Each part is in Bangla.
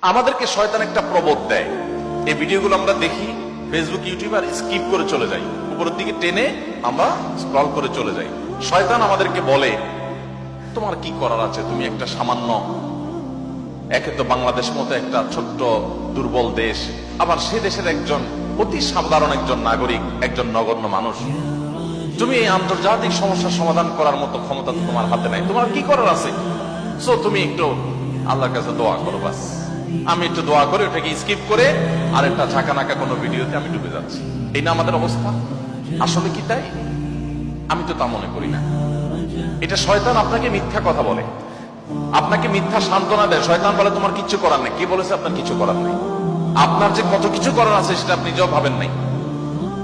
আমাদেরকে শয়তান একটা প্রবোধ দেয়, এই ভিডিওগুলো আমরা দেখি ফেসবুক, ইউটিউব, আর স্কিপ করে চলে যাই, উপরের দিকে টেনে আমরা স্ক্রল করে চলে যাই। শয়তান আমাদেরকে বলে, তোমার কি করার আছে, তুমি একটা সামান্য, একে তো বাংলাদেশ মতো একটা ছোট্ট দুর্বল দেশ, আবার সে দেশের একজন অতি সাধারণ একজন নাগরিক, একজন নগণ্য মানুষ, তুমি এই আন্তর্জাতিক সমস্যার সমাধান করার মতো ক্ষমতা তো তোমার হাতে নাই, তোমার কি করার আছে? সো তুমি একটু আল্লাহর কাছে দোয়া করো, বাস। আমি একটু দোয়া করে ওটাকে স্কিপ করে আরেকটা ঝাঁকানাকা কোনো ভিডিওতে আমি ডুবে যাচ্ছি। এই না আমাদের অবস্থা? আসলে কি তাই? আমি তো তা মনে করি না। এটা শয়তান আপনাকে মিথ্যা কথা বলে, আপনাকে মিথ্যা সান্ত্বনা দেয়। শয়তান বলে তোমার কিচ্ছু করার নেই। কে বলেছে আপনার কিছু করার নেই? আপনার যে কত কিছু করার আছে সেটা আপনি নিজেও ভাবেন নাই।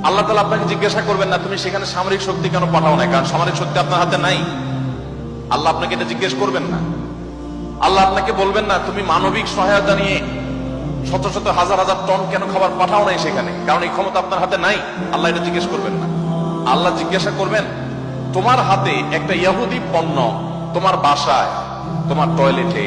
আল্লাহ তাআলা আপনাকে জিজ্ঞাসা করবেন না তুমি সেখানে সামরিক শক্তি কেন পাঠাও না, কারণ সামরিক শক্তি আপনার হাতে নাই। আল্লাহ আপনাকে এটা জিজ্ঞেস করবেন না। আল্লাহ আপনাকে বলবেন না তুমি মানবিক সহায়তা নিয়ে শত শত হাজার হাজার টন কেন খাবার পাঠাও নাই সেখানে, কারণ এই ক্ষমতা আপনার হাতে নাই। আল্লাহ এটা জিজ্ঞেস করবেন না। আল্লাহ জিজ্ঞাসা করবেন তোমার হাতে একটা ইহুদি পণ্য তোমার বাসায়, তোমার টয়লেটে,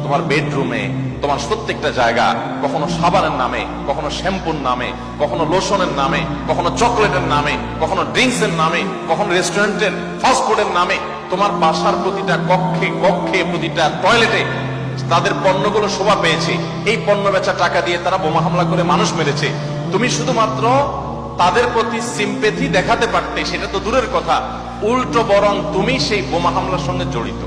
তোমার বেডরুমে, তোমার প্রত্যেকটা জায়গা, কখনো সাবানের নামে, কখনো শ্যাম্পুর নামে, কখনো লোশনের নামে, কখনো চকলেটের নামে, কখনো ড্রিঙ্কস এর নামে, কখনো রেস্টুরেন্টের ফাস্ট ফুডের নামে, তোমার বাসার প্রতিটা কক্ষে কক্ষে, প্রতিটা টয়লেটে তাদের পণ্যগুলো শোভা পেয়েছে। এই পণ্য বেচা টাকা দিয়ে তারা বোমা হামলা করে মানুষ মেরেছে। তুমি শুধুমাত্র তাদের প্রতি সিম্পেথি দেখাতে পারতে, সেটা তো দূরের কথা, উল্টো বরং তুমি সেই বোমা হামলার সঙ্গে জড়িত।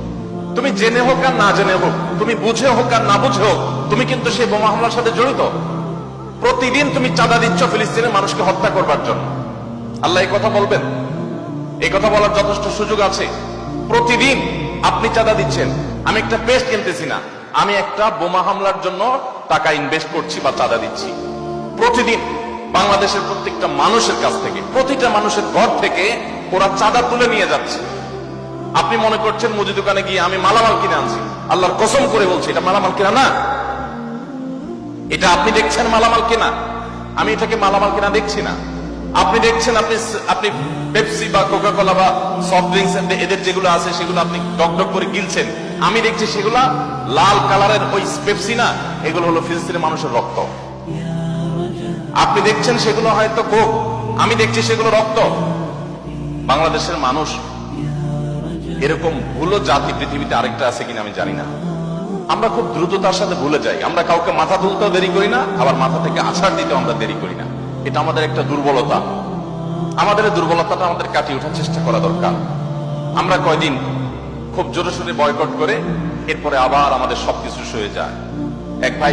তুমি জেনে হোক আর না জেনে হোক, তুমি বুঝে হোক আর না বুঝে হোক, তুমি কিন্তু সেই বোমা হামলার সাথে জড়িত। প্রতিদিন তুমি চাঁদা দিচ্ছ ফিলিস্তিনের মানুষকে হত্যা করবার জন্য। আল্লাহ এই কথা বলবেন? এই কথা বলার যথেষ্ট সুযোগ আছে। প্রতিদিন আপনি চাঁদা দিচ্ছেন। আমি একটা পেস্ট কিনতেছি না, আমি একটা বোমা হামলার জন্য টাকা ইনভেস্ট করছি বা চাঁদা দিচ্ছি। প্রতিদিন বাংলাদেশের প্রত্যেকটা মানুষের কাছ থেকে, প্রতিটা মানুষের ঘর থেকে ওরা চাঁদা তুলে নিয়ে যাচ্ছে। আপনি মনে করছেন মুদি দোকানে গিয়ে আমি মালামাল কিনে আনছি। আল্লাহর কসম করে বলছি এটা মালামাল কিনা না। এটা আপনি দেখছেন মালামাল কিনা, আমি এটাকে মালামাল কিনা দেখছি না। আপনি দেখছেন আপনি পেপসি বা কোকা কোলা বা সফট ড্রিঙ্কস এদের যেগুলো আছে সেগুলো আপনি টকটক করে গিলছেন। আমি দেখছি সেগুলা লাল কালারের ওই পেপসি না, এগুলো হলো ফিলিস্তিনের মানুষের রক্ত। আপনি দেখছেন সেগুলো হয়তো কোক, আমি দেখছি সেগুলো রক্ত। বাংলাদেশের মানুষ এরকম ভুলো জাতি পৃথিবীতে আরেকটা আছে কিনা আমি জানি না। আমরা খুব দ্রুততার সাথে ভুলে যাই। আমরা কাউকে মাথা তুলতেও দেরি করি না, আবার মাথা থেকে আছাড় দিতেও আমরা দেরি করি না। এটা আমাদের একটা দুর্বলতা। আমাদের এই দুর্বলতাটা আমাদের কাটিয়ে ওঠার চেষ্টা করা দরকার। আমরা কয়দিন খুব জোরে সোরে বয়কট করে এরপরে আবার আমাদের সবকিছু সয়ে যায়। এক ভাই